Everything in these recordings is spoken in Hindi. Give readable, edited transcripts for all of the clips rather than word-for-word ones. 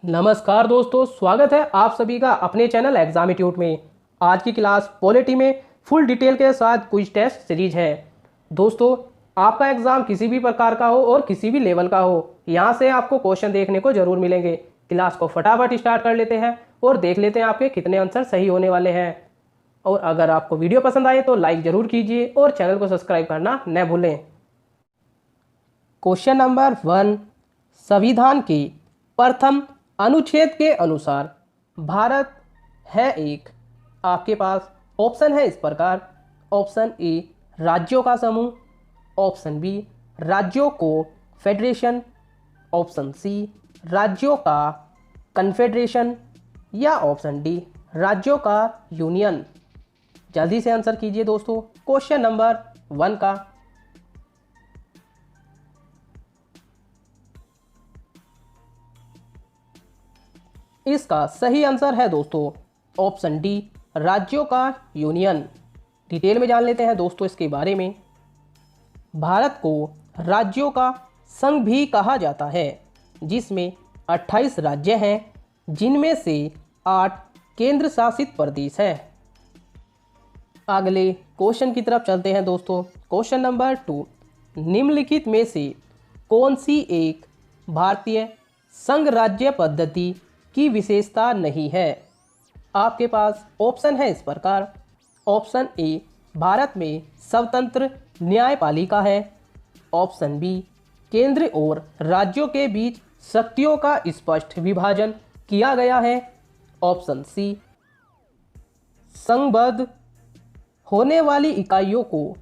नमस्कार दोस्तों, स्वागत है आप सभी का अपने चैनल एग्जामिट्यूट में। आज की क्लास पॉलिटी में फुल डिटेल के साथ क्विज टेस्ट सीरीज है। दोस्तों, आपका एग्जाम किसी भी प्रकार का हो और किसी भी लेवल का हो, यहाँ से आपको क्वेश्चन देखने को जरूर मिलेंगे। क्लास को फटाफट स्टार्ट कर लेते हैं और देख लेते हैं आपके कितने आंसर सही होने वाले हैं। और अगर आपको वीडियो पसंद आए तो लाइक जरूर कीजिए और चैनल को सब्सक्राइब करना न भूलें। क्वेश्चन नंबर 1, संविधान के प्रथम अनुच्छेद के अनुसार भारत है एक। आपके पास ऑप्शन है इस प्रकार। ऑप्शन ए राज्यों का समूह, ऑप्शन बी राज्यों को फेडरेशन, ऑप्शन सी राज्यों का कन्फेडरेशन या ऑप्शन डी राज्यों का यूनियन। जल्दी से आंसर कीजिए दोस्तों क्वेश्चन नंबर 1 का। इसका सही आंसर है दोस्तों ऑप्शन डी राज्यों का यूनियन। डिटेल में जान लेते हैं दोस्तों इसके बारे में। भारत को राज्यों का संघ भी कहा जाता है, जिसमें 28 राज्य हैं, जिनमें से 8 केंद्र शासित प्रदेश हैं। अगले क्वेश्चन की तरफ चलते हैं दोस्तों। क्वेश्चन नंबर 2, निम्नलिखित में से कौन सी एक भारतीय संघ राज्य पद्धति की विशेषता नहीं है। आपके पास ऑप्शन है इस प्रकार। ऑप्शन ए भारत में स्वतंत्र न्यायपालिका है, ऑप्शन बी केंद्र और राज्यों के बीच शक्तियों का स्पष्ट विभाजन किया गया है, ऑप्शन सी संघबद्ध होने वाली इकाइयों को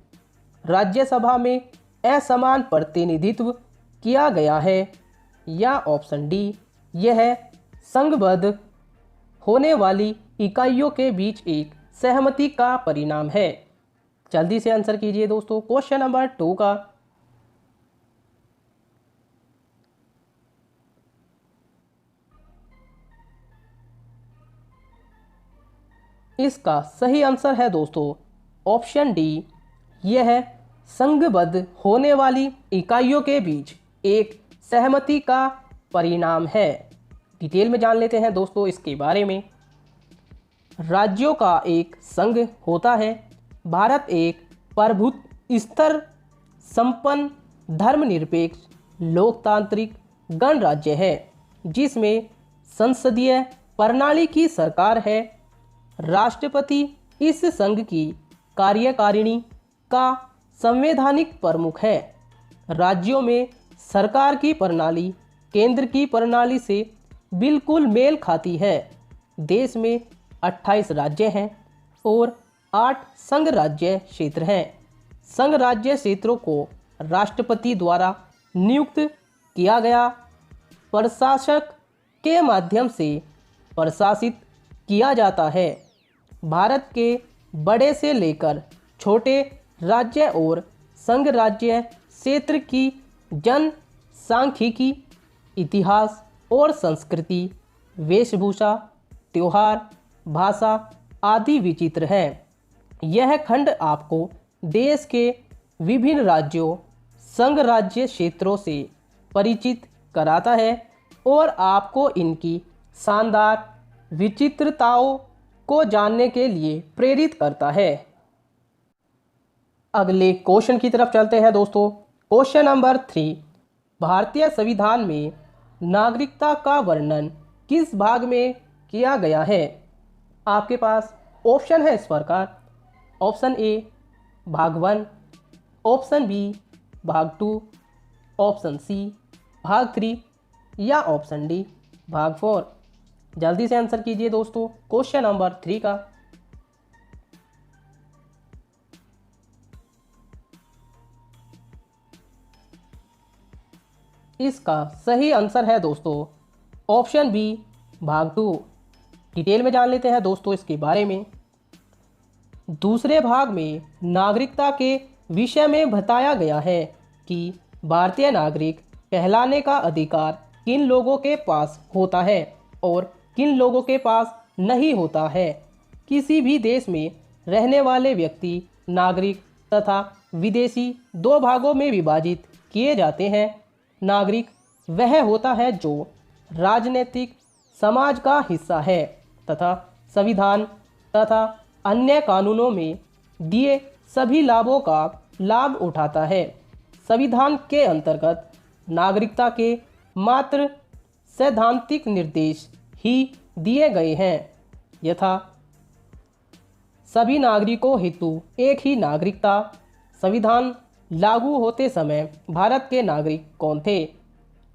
राज्यसभा में असमान प्रतिनिधित्व किया गया है, या ऑप्शन डी यह संघबद्ध होने वाली इकाइयों के बीच एक सहमति का परिणाम है। जल्दी से आंसर कीजिए दोस्तों क्वेश्चन नंबर 2 का। इसका सही आंसर है दोस्तों ऑप्शन डी, यह संघबद्ध होने वाली इकाइयों के बीच एक सहमति का परिणाम है। डिटेल में जान लेते हैं दोस्तों इसके बारे में। राज्यों का एक संघ होता है। भारत एक प्रभुत्व स्तर संपन्न धर्मनिरपेक्ष लोकतांत्रिक गणराज्य है, जिसमें संसदीय प्रणाली की सरकार है। राष्ट्रपति इस संघ की कार्यकारिणी का संवैधानिक प्रमुख है। राज्यों में सरकार की प्रणाली केंद्र की प्रणाली से बिल्कुल मेल खाती है। देश में 28 राज्य हैं और 8 संघ राज्य क्षेत्र हैं। संघ राज्य क्षेत्रों को राष्ट्रपति द्वारा नियुक्त किया गया प्रशासक के माध्यम से प्रशासित किया जाता है। भारत के बड़े से लेकर छोटे राज्य और संघ राज्य क्षेत्र की जनसांख्यिकी, इतिहास और संस्कृति, वेशभूषा, त्योहार, भाषा आदि विचित्र है। यह खंड आपको देश के विभिन्न राज्यों संघ राज्य क्षेत्रों से परिचित कराता है और आपको इनकी शानदार विचित्रताओं को जानने के लिए प्रेरित करता है। अगले क्वेश्चन की तरफ चलते हैं दोस्तों। क्वेश्चन नंबर 3, भारतीय संविधान में नागरिकता का वर्णन किस भाग में किया गया है। आपके पास ऑप्शन है इस प्रकार। ऑप्शन ए भाग 1, ऑप्शन बी भाग 2, ऑप्शन सी भाग 3 या ऑप्शन डी भाग 4। जल्दी से आंसर कीजिए दोस्तों क्वेश्चन नंबर 3 का। इसका सही आंसर है दोस्तों ऑप्शन बी भाग 2। डिटेल में जान लेते हैं दोस्तों इसके बारे में। दूसरे भाग में नागरिकता के विषय में बताया गया है कि भारतीय नागरिक कहलाने का अधिकार किन लोगों के पास होता है और किन लोगों के पास नहीं होता है। किसी भी देश में रहने वाले व्यक्ति नागरिक तथा विदेशी 2 भागों में विभाजित किए जाते हैं। नागरिक वह होता है जो राजनीतिक समाज का हिस्सा है तथा संविधान तथा अन्य कानूनों में दिए सभी लाभों का लाभ उठाता है। संविधान के अंतर्गत नागरिकता के मात्र सैद्धांतिक निर्देश ही दिए गए हैं, यथा सभी नागरिकों हेतु एक ही नागरिकता। संविधान लागू होते समय भारत के नागरिक कौन थे?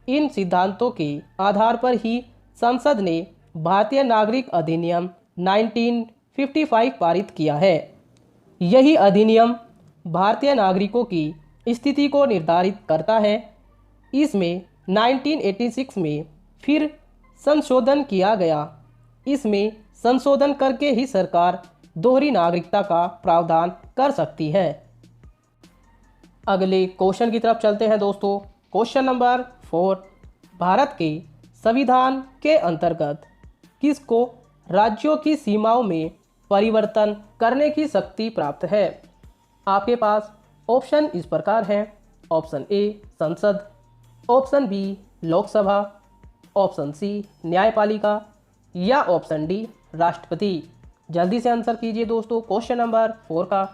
इन सिद्धांतों के आधार पर ही संसद ने भारतीय नागरिक अधिनियम 1955 पारित किया है। यही अधिनियम भारतीय नागरिकों की स्थिति को निर्धारित करता है। इसमें 1986 में फिर संशोधन किया गया। इसमें संशोधन करके ही सरकार दोहरी नागरिकता का प्रावधान कर सकती है। अगले क्वेश्चन की तरफ चलते हैं दोस्तों। क्वेश्चन नंबर 4, भारत के संविधान के अंतर्गत किसको राज्यों की सीमाओं में परिवर्तन करने की शक्ति प्राप्त है? आपके पास ऑप्शन इस प्रकार हैं। ऑप्शन ए संसद, option B Lok Sabha, option C न्यायपालिका या ऑप्शन डी राष्ट्रपति। जल्दी से आंसर कीजिए दोस्तों क्वेश्चन नंबर 4 का।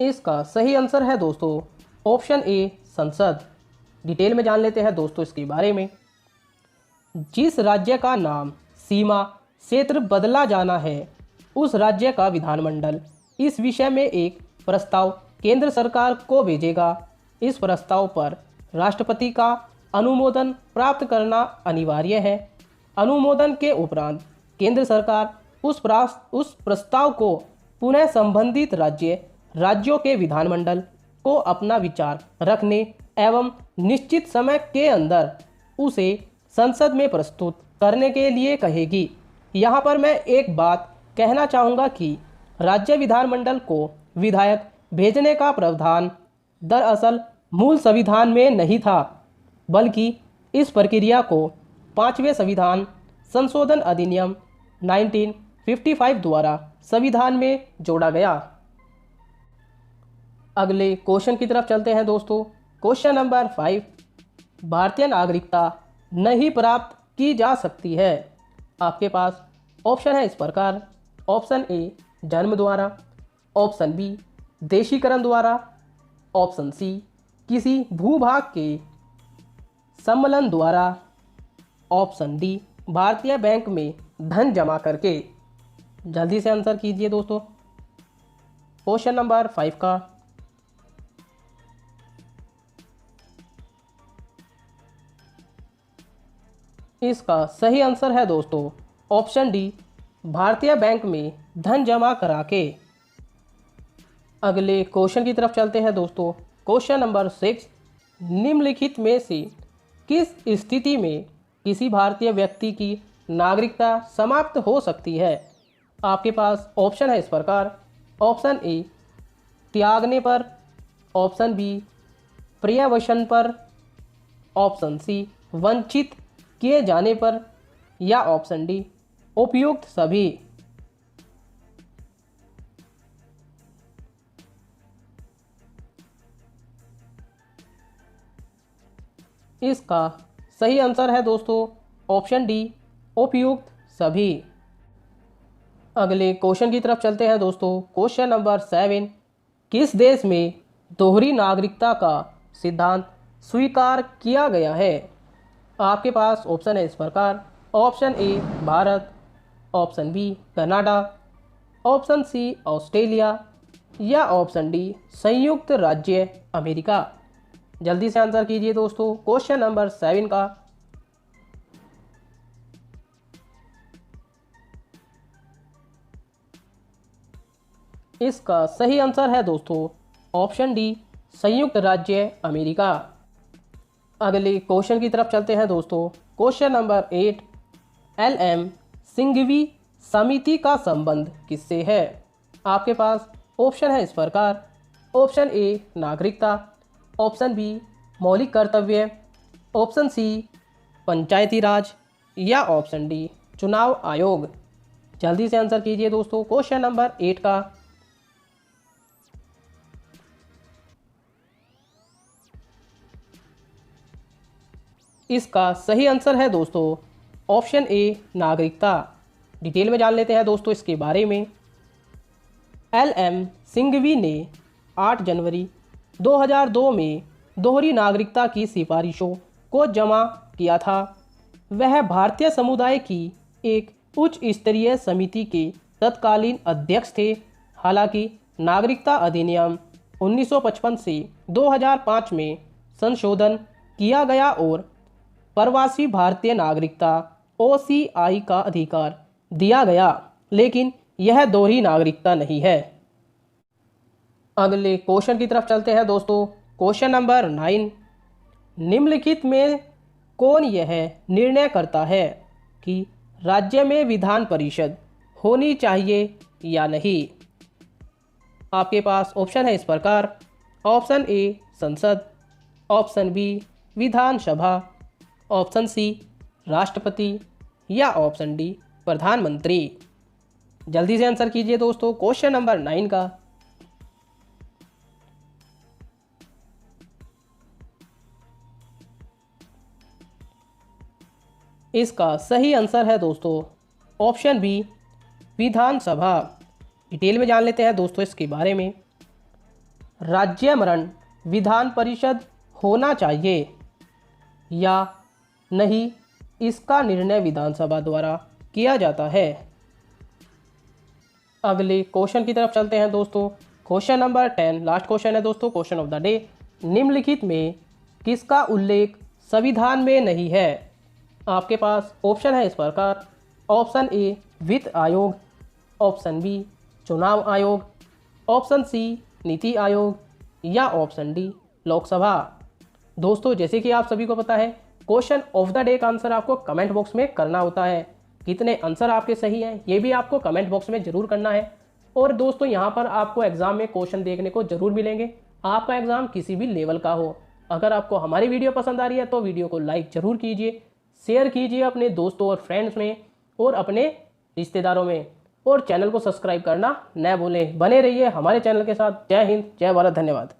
इसका सही आंसर है दोस्तों ऑप्शन ए संसद। डिटेल में जान लेते हैं दोस्तों इसके बारे में। जिस राज्य का नाम सीमा क्षेत्र बदला जाना है उस राज्य का विधानमंडल इस विषय में एक प्रस्ताव केंद्र सरकार को भेजेगा। इस प्रस्ताव पर राष्ट्रपति का अनुमोदन प्राप्त करना अनिवार्य है। अनुमोदन के उपरांत केंद्र सरकार उस प्रस्ताव को पुनः संबंधित राज्यों के विधानमंडल को अपना विचार रखने एवं निश्चित समय के अंदर उसे संसद में प्रस्तुत करने के लिए कहेगी। यहाँ पर मैं एक बात कहना चाहूँगा कि राज्य विधानमंडल को विधायक भेजने का प्रावधान दरअसल मूल संविधान में नहीं था, बल्कि इस प्रक्रिया को 5वें संविधान संशोधन अधिनियम 1955 द्वारा संविधान में जोड़ा गया। अगले क्वेश्चन की तरफ चलते हैं दोस्तों। क्वेश्चन नंबर 5, भारतीय नागरिकता नहीं प्राप्त की जा सकती है। आपके पास ऑप्शन है इस प्रकार। ऑप्शन ए जन्म द्वारा, ऑप्शन बी देशीकरण द्वारा, ऑप्शन सी किसी भूभाग के सम्मलन द्वारा, ऑप्शन डी भारतीय बैंक में धन जमा करके। जल्दी से आंसर कीजिए दोस्तों क्वेश्चन नंबर 5 का। इसका सही आंसर है दोस्तों ऑप्शन डी भारतीय बैंक में धन जमा करा के। अगले क्वेश्चन की तरफ चलते हैं दोस्तों। क्वेश्चन नंबर 6, निम्नलिखित में से किस स्थिति में किसी भारतीय व्यक्ति की नागरिकता समाप्त हो सकती है? आपके पास ऑप्शन है इस प्रकार। ऑप्शन ए त्यागने पर, ऑप्शन बी पर्यवसन पर, ऑप्शन सी वंचित किए जाने पर या ऑप्शन डी उपयुक्त सभी। इसका सही आंसर है दोस्तों ऑप्शन डी उपयुक्त सभी। अगले क्वेश्चन की तरफ चलते हैं दोस्तों। क्वेश्चन नंबर 7, किस देश में दोहरी नागरिकता का सिद्धांत स्वीकार किया गया है? आपके पास ऑप्शन है इस प्रकार। Option A Bharat, option B Canada, option C Australia या ऑप्शन डी संयुक्त राज्य अमेरिका। जल्दी से आंसर कीजिए दोस्तों क्वेश्चन नंबर 7 का। इसका सही आंसर है दोस्तों ऑप्शन डी संयुक्त राज्य अमेरिका। अगले क्वेश्चन की तरफ चलते हैं दोस्तों। क्वेश्चन नंबर 8, LM सिंघवी समिति का संबंध किससे है? आपके पास ऑप्शन है इस प्रकार। ऑप्शन ए नागरिकता, ऑप्शन बी मौलिक कर्तव्य, ऑप्शन सी पंचायती राज या ऑप्शन डी चुनाव आयोग। जल्दी से आंसर कीजिए दोस्तों क्वेश्चन नंबर 8 का। इसका सही आंसर है दोस्तों ऑप्शन ए नागरिकता। डिटेल में जान लेते हैं दोस्तों इसके बारे में। LM सिंघवी ने 8 जनवरी 2002 में दोहरी नागरिकता की सिफारिशों को जमा किया था। वह भारतीय समुदाय की एक उच्च स्तरीय समिति के तत्कालीन अध्यक्ष थे। हालांकि नागरिकता अधिनियम 1955 से 2005 में संशोधन किया गया और प्रवासी भारतीय नागरिकता OCI का अधिकार दिया गया, लेकिन यह दोहरी नागरिकता नहीं है। अगले क्वेश्चन की तरफ चलते हैं दोस्तों। क्वेश्चन नंबर 9, निम्नलिखित में कौन यह निर्णय करता है कि राज्य में विधान परिषद होनी चाहिए या नहीं? आपके पास ऑप्शन है इस प्रकार। ऑप्शन ए संसद, ऑप्शन बी विधानसभा, ऑप्शन सी राष्ट्रपति या ऑप्शन डी प्रधानमंत्री। जल्दी से आंसर कीजिए दोस्तों क्वेश्चन नंबर 9 का। इसका सही आंसर है दोस्तों ऑप्शन बी विधानसभा। डिटेल में जान लेते हैं दोस्तों इसके बारे में। राज्यमरण विधान परिषद होना चाहिए या नहीं, इसका निर्णय विधानसभा द्वारा किया जाता है। अगले क्वेश्चन की तरफ चलते हैं दोस्तों। क्वेश्चन नंबर 10 लास्ट क्वेश्चन है दोस्तों, क्वेश्चन ऑफ द डे। निम्नलिखित में किसका उल्लेख संविधान में नहीं है? आपके पास ऑप्शन है इस प्रकार। ऑप्शन ए वित्त आयोग, ऑप्शन बी चुनाव आयोग, ऑप्शन सी नीति आयोग या ऑप्शन डी लोकसभा। दोस्तों जैसे कि आप सभी को पता है, क्वेश्चन ऑफ द डे का आंसर आपको कमेंट बॉक्स में करना होता है। कितने आंसर आपके सही हैं ये भी आपको कमेंट बॉक्स में जरूर करना है। और दोस्तों यहाँ पर आपको एग्जाम में क्वेश्चन देखने को जरूर मिलेंगे, आपका एग्जाम किसी भी लेवल का हो। अगर आपको हमारी वीडियो पसंद आ रही है तो वीडियो को लाइक जरूर कीजिए, शेयर कीजिए अपने दोस्तों और फ्रेंड्स में और अपने रिश्तेदारों में, और चैनल को सब्सक्राइब करना न भूलें। बने रहिए हमारे चैनल के साथ। जय हिंद, जय भारत, धन्यवाद।